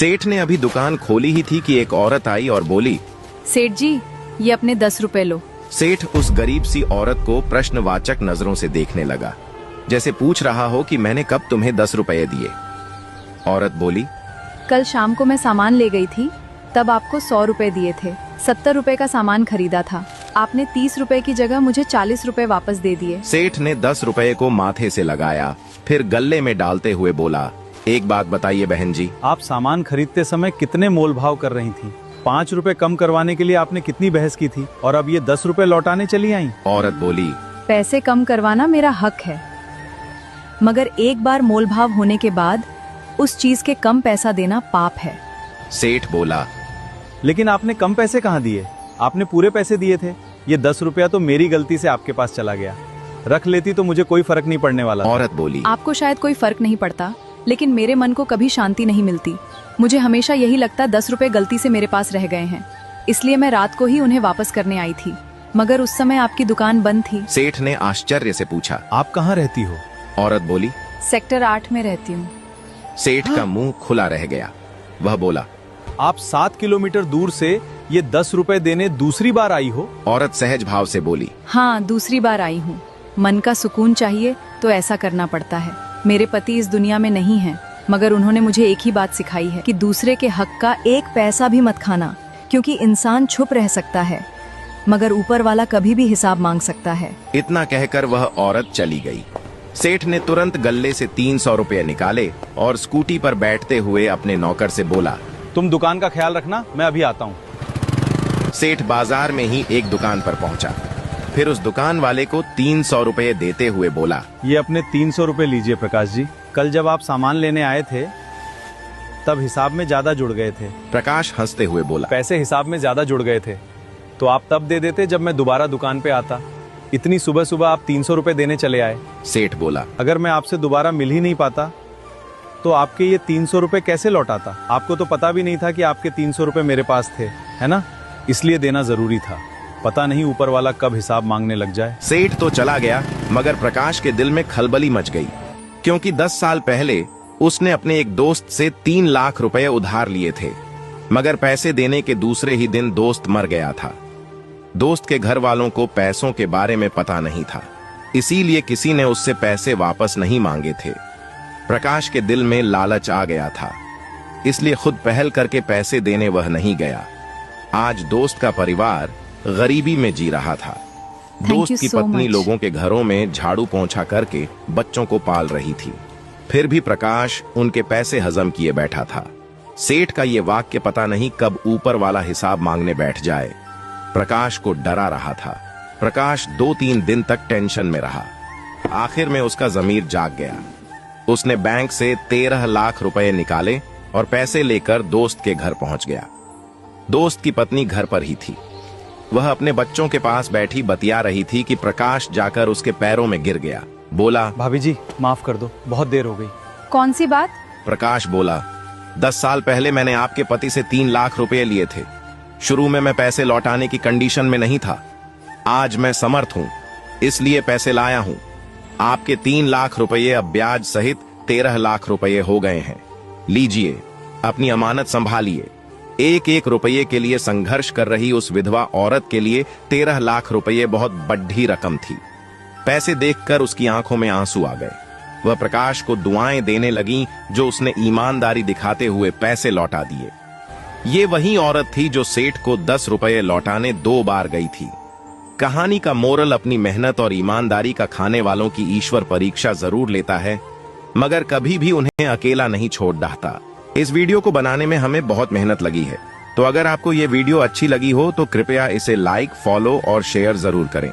सेठ ने अभी दुकान खोली ही थी कि एक औरत आई और बोली, सेठ जी, ये अपने 10 रुपए लो। सेठ उस गरीब सी औरत को प्रश्नवाचक नजरों से देखने लगा, जैसे पूछ रहा हो कि मैंने कब तुम्हें 10 रुपए दिए। औरत बोली, कल शाम को मैं सामान ले गई थी, तब आपको 100 रुपए दिए थे। 70 रुपए का सामान खरीदा था, आपने 30 रुपए की जगह मुझे 40 रुपए वापस दे दिए। सेठ ने 10 रुपए को माथे से लगाया, फिर गले में डालते हुए बोला, एक बात बताइए बहन जी, आप सामान खरीदते समय कितने मोल भाव कर रही थी? 5 रुपए कम करवाने के लिए आपने कितनी बहस की थी, और अब ये 10 रुपए लौटाने चली आई? औरत बोली, पैसे कम करवाना मेरा हक है, मगर एक बार मोल भाव होने के बाद उस चीज के कम पैसा देना पाप है। सेठ बोला, लेकिन आपने कम पैसे कहाँ दिए? आपने पूरे पैसे दिए थे। ये 10 रुपया तो मेरी गलती से आपके पास चला गया, रख लेती तो मुझे कोई फर्क नहीं पड़ने वाला। औरत बोली, आपको शायद कोई फर्क नहीं पड़ता, लेकिन मेरे मन को कभी शांति नहीं मिलती। मुझे हमेशा यही लगता 10 रुपए गलती से मेरे पास रह गए हैं, इसलिए मैं रात को ही उन्हें वापस करने आई थी, मगर उस समय आपकी दुकान बंद थी। सेठ ने आश्चर्य से पूछा, आप कहाँ रहती हो? औरत बोली, सेक्टर 8 में रहती हूँ। सेठ का मुंह खुला रह गया। वह बोला, आप 7 किलोमीटर दूर से ये 10 रुपए देने दूसरी बार आई हो? औरत सहज भाव से बोली, हाँ, दूसरी बार आई हूँ। मन का सुकून चाहिए तो ऐसा करना पड़ता है। मेरे पति इस दुनिया में नहीं हैं, मगर उन्होंने मुझे एक ही बात सिखाई है कि दूसरे के हक का एक पैसा भी मत खाना, क्योंकि इंसान छुप रह सकता है, मगर ऊपर वाला कभी भी हिसाब मांग सकता है। इतना कहकर वह औरत चली गई। सेठ ने तुरंत गल्ले से 300 रुपए निकाले और स्कूटी पर बैठते हुए अपने नौकर से बोला, तुम दुकान का ख्याल रखना, मैं अभी आता हूँ। सेठ बाजार में ही एक दुकान पर पहुंचा, फिर उस दुकान वाले को 300 रुपए देते हुए बोला, ये अपने 300 रुपए लीजिए प्रकाश जी। कल जब आप सामान लेने आए थे तब हिसाब में ज्यादा जुड़ गए थे। प्रकाश हंसते हुए बोला, पैसे हिसाब में ज्यादा जुड़ गए थे तो आप तब दे देते जब मैं दोबारा दुकान पे आता। इतनी सुबह सुबह आप 300 रुपए देने चले आए। सेठ बोला, अगर मैं आपसे दोबारा मिल ही नहीं पाता तो आपके ये 300 रुपए कैसे लौटाता? आपको तो पता भी नहीं था कि आपके 300 रुपए मेरे पास थे, है ना? इसलिए देना जरूरी था। पता नहीं ऊपर वाला कब हिसाब मांगने लग जाए। सेठ तो चला गया, मगर प्रकाश के दिल में खलबली मच गई, क्योंकि 10 साल पहले उसने अपने एक दोस्त से 3 लाख रुपए उधार लिए थे, मगर पैसे देने के दूसरे ही दिन दोस्त मर गया था। दोस्त के घर वालों को पैसों के बारे में पता नहीं था, इसीलिए किसी ने उससे पैसे वापस नहीं मांगे थे। प्रकाश के दिल में लालच आ गया था, इसलिए खुद पहल करके पैसे देने वह नहीं गया। आज दोस्त का परिवार गरीबी में जी रहा था। दोस्त की पत्नी लोगों के घरों में झाड़ू पोंछा करके बच्चों को पाल रही थी, फिर भी प्रकाश उनके पैसे हजम किए बैठा था। सेठ का ये वाक्य पता नहीं कब ऊपर वाला हिसाब मांगने बैठ जाए। प्रकाश को डरा रहा था। प्रकाश 2-3 दिन तक टेंशन में रहा। आखिर में उसका जमीर जाग गया। उसने बैंक से 13 लाख रुपए निकाले और पैसे लेकर दोस्त के घर पहुंच गया। दोस्त की पत्नी घर पर ही थी। वह अपने बच्चों के पास बैठी बतिया रही थी कि प्रकाश जाकर उसके पैरों में गिर गया। बोला, भाभी जी माफ कर दो, बहुत देर हो गई। कौन सी बात? प्रकाश बोला, 10 साल पहले मैंने आपके पति से 3 लाख रुपए लिए थे। शुरू में मैं पैसे लौटाने की कंडीशन में नहीं था। आज मैं समर्थ हूं, इसलिए पैसे लाया हूं। आपके 3 लाख रुपए अब ब्याज सहित 13 लाख रुपए हो गए हैं। लीजिए, अपनी अमानत संभालिए। एक एक रुपये के लिए संघर्ष कर रही उस विधवा औरत के लिए 13 लाख रुपए बहुत बड़ी रकम थी। पैसे देखकर उसकी आंखों में आंसू आ गए। वह प्रकाश को दुआएं देने लगी, जो उसने ईमानदारी दिखाते हुए पैसे लौटा दिए। ये वही औरत थी जो सेठ को 10 रुपए लौटाने 2 बार गई थी। कहानी का मोरल अपनी मेहनत और ईमानदारी का खाने वालों की ईश्वर परीक्षा जरूर लेता है, मगर कभी भी उन्हें अकेला नहीं छोड़ डालता। इस वीडियो को बनाने में हमें बहुत मेहनत लगी है, तो अगर आपको ये वीडियो अच्छी लगी हो तो कृपया इसे लाइक, फॉलो और शेयर जरूर करें।